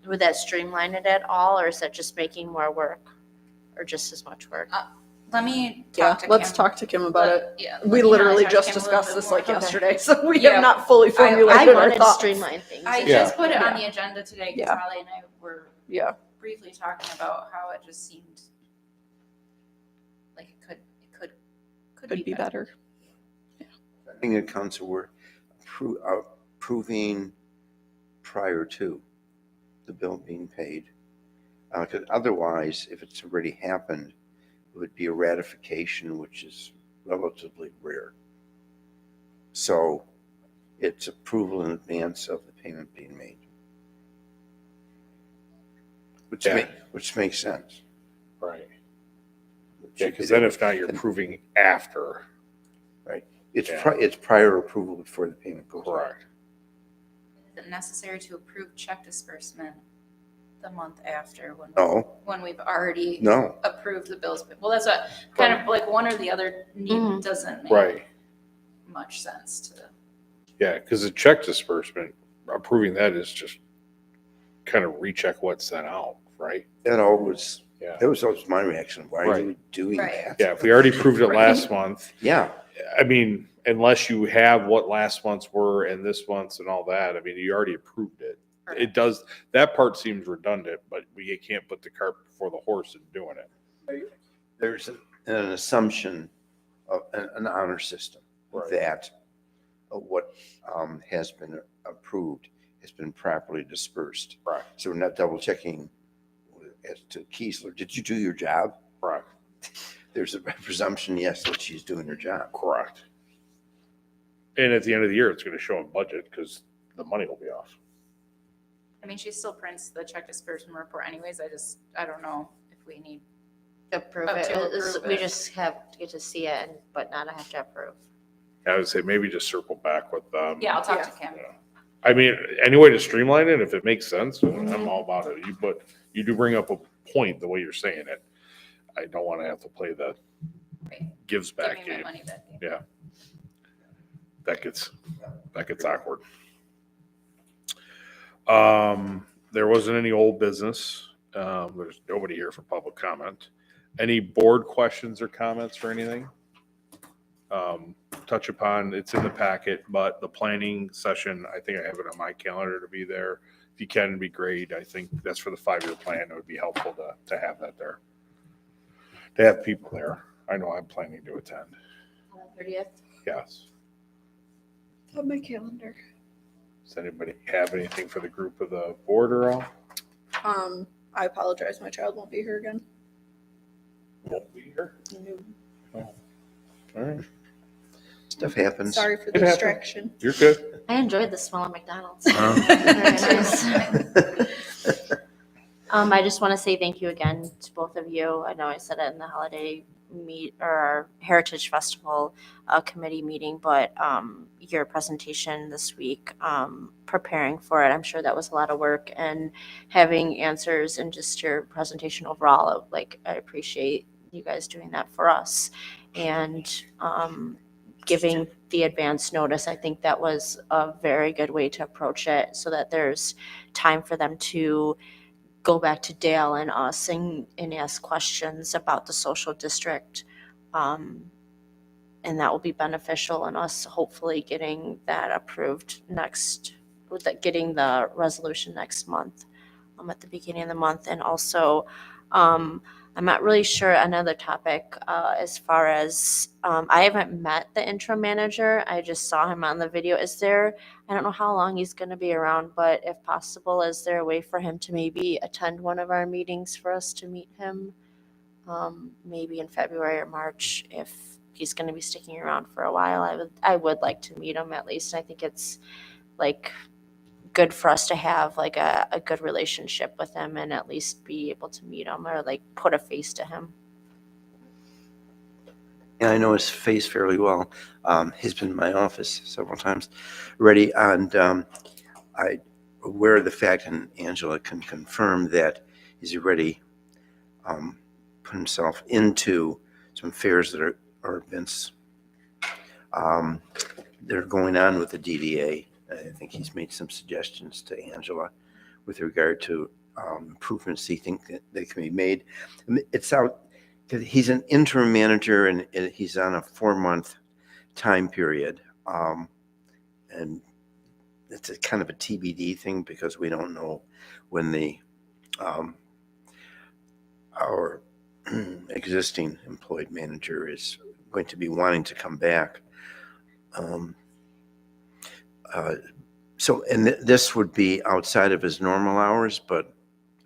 would that streamline it at all, or is that just making more work? Or just as much work? Let me Yeah, talk to let's Kim. talk to Kim about it. Yeah. We let me literally talk to just Kim a little discussed bit this more. like Okay. yesterday, so we Yeah. have not fully I formulated our wanted to thoughts. streamline things. I Yeah. just put it on the agenda today because Yeah. Holly and I were Yeah, briefly talking about how it just seemed like it could be better. I think the council were approving prior to the bill being paid. Because otherwise, if it's already happened, it would be a ratification, which is relatively rare. So it's approval in advance of the payment being made. Yeah. Which makes sense. Right. Yeah, because then if not, you're proving after. It's Yeah. it's prior approval before the payment goes out. Correct. Is it necessary to approve check disbursement the month after No, when we've already no. approved the bills? Well, that's what kind of like one or the other Mhm. doesn't make Right. much sense to. Yeah, because the check disbursement, approving that is just kind of recheck what's sent out, right? That always, Yeah. that was always my reaction. Why are you doing Right. that? Yeah, if we already approved it last month, Yeah, I mean, unless you have what last month's were and this month's and all that, I mean, you already approved it. It does, that part seems redundant, but we can't put the cart before the horse in doing it. there's an assumption of an honor system Right. that what has been approved has been properly dispersed. Right. So we're not double checking as to Kiesler. Did you do your job? Correct. There's a presumption, yes, that she's doing her job. Correct. And at the end of the year, it's going to show in budget because the money will be off. I mean, she still prints the check disbursement report anyways. I don't know if we need. Approve Oh, it. to It's- approve We it. just have to get to see it, but not have to approve. I would say maybe just circle back with them. Yeah, I'll talk Yeah. to Kim. Yeah. I mean, any way to streamline it, if it makes sense, I'm all about it. But you do bring up a point, the way you're saying it. I don't want to have to play the Right. gives Give back me my game. money back. Yeah. That gets awkward. There wasn't any old business. There's nobody here for public comment. Any board questions or comments or anything? Touch upon, it's in the packet, but the planning session, I think I have it on my calendar to be there. If you can, it'd be great. I think that's for the 5-year plan. It would be helpful to have that there. To have people there. I know I'm planning to attend. 30th. Yes. On my calendar. Does anybody have anything for the group of the board or all? I apologize. My child won't be here again. Won't be here. All right. Stuff happens. Sorry for the It happened. distraction. You're good. I enjoyed the smell of McDonald's. Uh-huh. Very nice. I just want to say thank you again to both of you. I know I said it in the holiday meet or our Heritage Festival committee meeting, but your presentation this week, preparing for it, I'm sure that was a lot of work, and having answers and just your presentation overall, like I appreciate you guys doing that for us, and giving the advance notice. I think that was a very good way to approach it, so that there's time for them to go back to Dale and us and ask questions about the social district. And that will be beneficial in us hopefully getting that approved getting the resolution next month, at the beginning of the month. And also, I'm not really sure another topic, as far as, I haven't met the interim manager. I just saw him on the video. I don't know how long he's going to be around, but if possible, is there a way for him to maybe attend one of our meetings for us to meet him? Maybe in February or March, if he's going to be sticking around for a while. I would like to meet him at least. I think it's like good for us to have like a good relationship with him and at least be able to meet him or like put a face to him. And I know his face fairly well. He's been in my office several times already, and I'm aware of the fact, and Angela can confirm that he's already put himself into some fairs that are events that are going on with the DDA. I think he's made some suggestions to Angela with regard to improvements he thinks that can be made. It's out. He's an interim manager, and he's on a 4-month time period. And it's a kind of a TBD thing because we don't know when our existing employed manager is going to be wanting to come back. This would be outside of his normal hours, but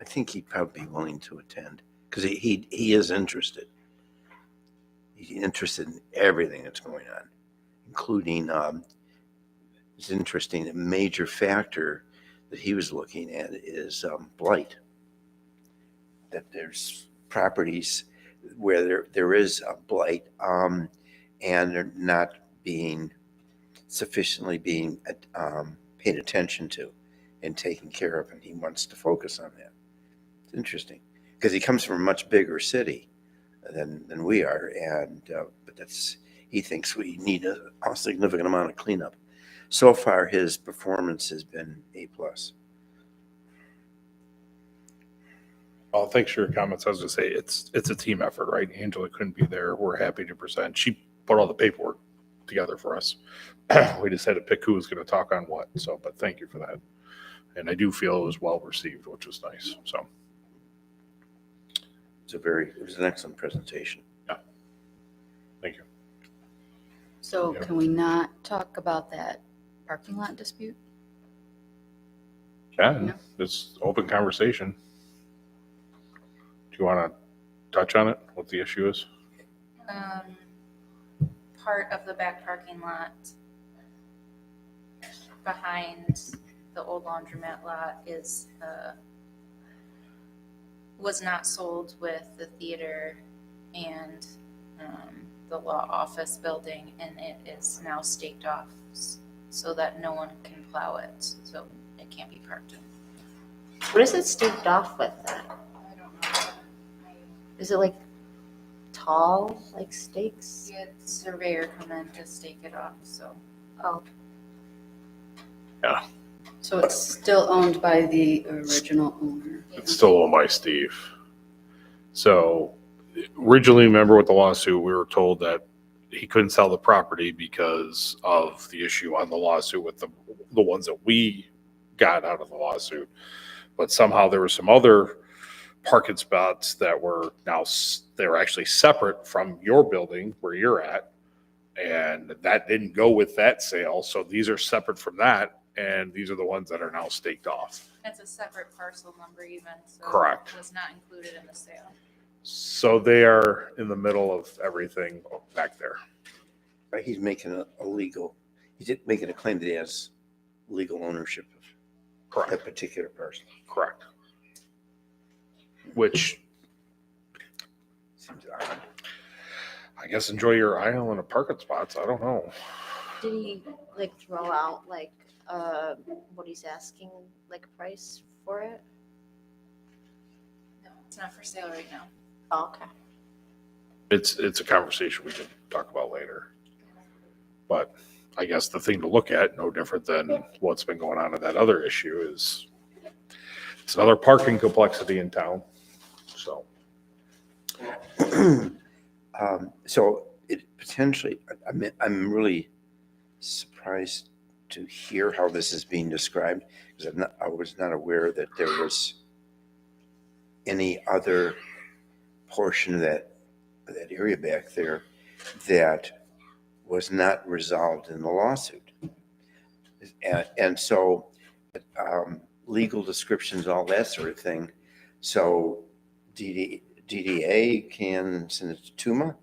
I think he'd probably be willing to attend because he is interested. He's interested in everything that's going on, including it's interesting. A major factor that he was looking at is blight. That there's properties where there is a blight, and they're not being sufficiently being paid attention to and taken care of, and he wants to focus on that. It's interesting because he comes from a much bigger city than we are, and but he thinks we need a significant amount of cleanup. So far, his performance has been A+. Well, thanks for your comments. I was going to say, it's a team effort, right? Angela couldn't be there. We're happy to present. She put all the paperwork together for us. We just had to pick who was going to talk on what. So, but thank you for that. And I do feel it was well received, which was nice. So It was an excellent presentation. Yeah. Thank you. So Yeah. can we not talk about that parking lot dispute? Yeah, No. it's open conversation. Do you want to touch on it? What the issue is? Part of the back parking lot behind the old laundromat lot was not sold with the theater and the law office building, and it is now staked off so that no one can plow it, so it can't be parked in. What is it staked off with then? I don't know. Is it like tall, like stakes? We had the surveyor come in to stake it off, so. Oh, So it's still owned by the original owner. It's still owned by Steve. So originally, remember with the lawsuit, we were told that he couldn't sell the property because of the issue on the lawsuit with the ones that we got out of the lawsuit. But somehow there were some other parking spots that were they were actually separate from your building where you're at. And that didn't go with that sale. So these are separate from that. And these are the ones that are now staked off. That's a separate parcel number even, so. Correct. It was not included in the sale. So they are in the middle of everything back there. Right, he's making he's making a claim that he has legal ownership of Correct. that particular parcel. Correct. Which Seems odd. I guess enjoy your island of parking spots. I don't know. Did he like throw out like what he's asking, like a price for it? No, it's not for sale right now. Oh, okay. It's a conversation we can talk about later. But I guess the thing to look at, no different than what's been going on in that other issue, is it's another parking complexity in town. So So it potentially, I'm really surprised to hear how this is being described, because I was not aware that there was any other portion of that area back there that was not resolved in the lawsuit. And so legal descriptions, all that sort of thing. So DDA can send it to Tuma,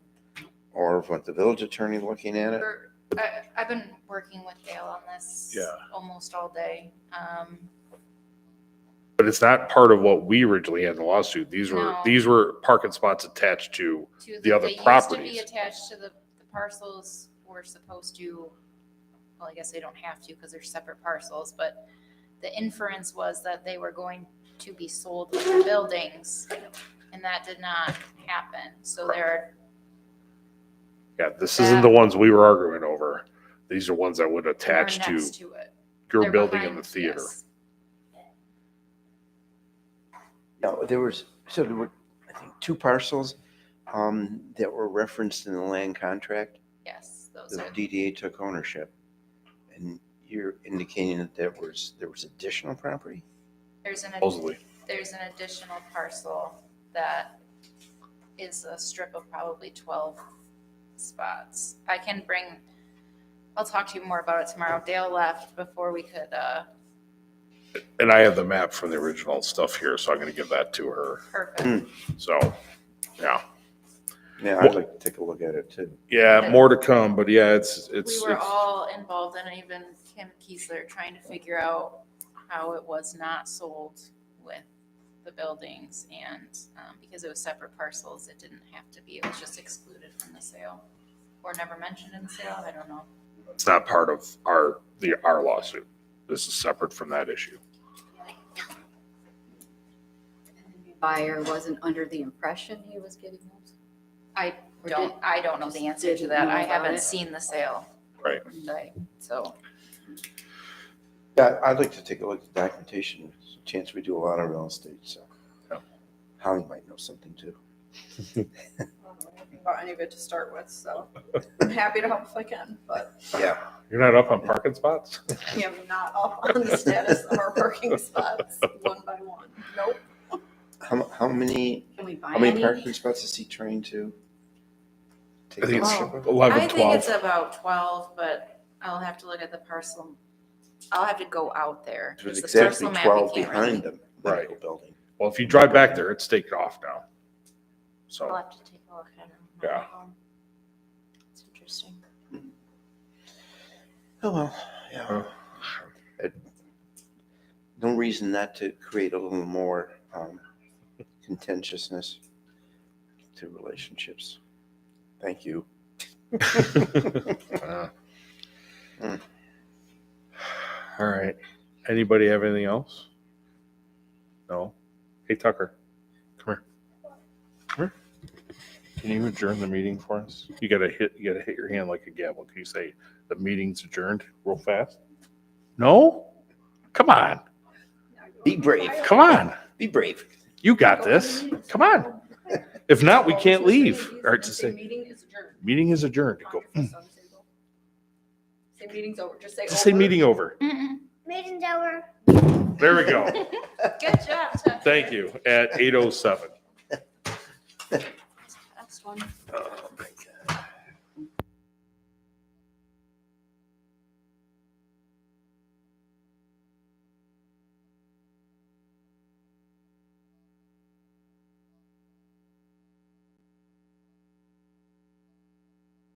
or what the village attorney looking at it. I've been working with Dale on this Yeah. almost all day. but it's not part of what we originally had in the lawsuit. These No. were parking spots attached to To the other they properties. used to be attached to the parcels. We're supposed to, well, I guess they don't have to because they're separate parcels, but the inference was that they were going to be sold with the buildings, and that did not happen. So they're, Yeah, this isn't the ones we were arguing over. These are ones that would they're attach to next to it. your They're building behind- and the theater. yes. No, there were, I think, two parcels that were referenced in the land contract. Yes, those The are, DDA took ownership. And you're indicating that there was additional property? there's an Supposedly. additional parcel that is a strip of probably 12 spots. I'll talk to you more about it tomorrow. Dale left before we could, And I have the map from the original stuff here, so I'm going to give that to her. perfect. So, yeah. Yeah, I'd like to take a look at it too. Yeah, more to come, but yeah, it's. We were all involved in it, even Kim Kiesler, trying to figure out how it was not sold with the buildings, and because it was separate parcels, it didn't have to be. It was just excluded from the sale, or never mentioned in the sale. I don't know. It's not part of our lawsuit. This is separate from that issue. The buyer wasn't under the impression he was getting those? I Or don't know the answer to didn't that. know I about haven't it? seen the sale. Right. So Yeah, I'd like to take a look at the documentation. There's a chance we do a lot of real estate, so. Yeah. Holly might know something too. I don't know anything about any of it to start with, so I'm happy to help if I can, but Yeah. You're not up on parking spots? I am not up on the status of our parking spots one by one. Nope. How many Can we buy how many any? parking spots is he trying to take I think it's ownership of? 11, I 12. think it's about 12, but I'll have to look at the parcel. I'll have to go out there. There's 'cause the exactly parcel map, you 12 can't really- behind the Right. medical building. Well, if you drive back there, it's taken off now. I'll So, have to take a look at it. Yeah. It's interesting. Oh, well, yeah. No reason not to create a little more contentiousness to relationships. Thank you. uh, all right. Anybody have anything else? No? Hey, Tucker, come here. Come here. Can you adjourn the meeting for us? You gotta hit your hand like a gavel. Can you say the meeting's adjourned real fast? No? Come on. Be brave. Come on. Be brave. You got this. Come on. If not, we can't leave. All right, to say Meeting is adjourned. meeting is adjourned. Go. Say meeting's over. Just say Just say over. meeting over. Mm-mm. Meeting's over. There we go. Good job, Tiff. Thank you. At 8:07.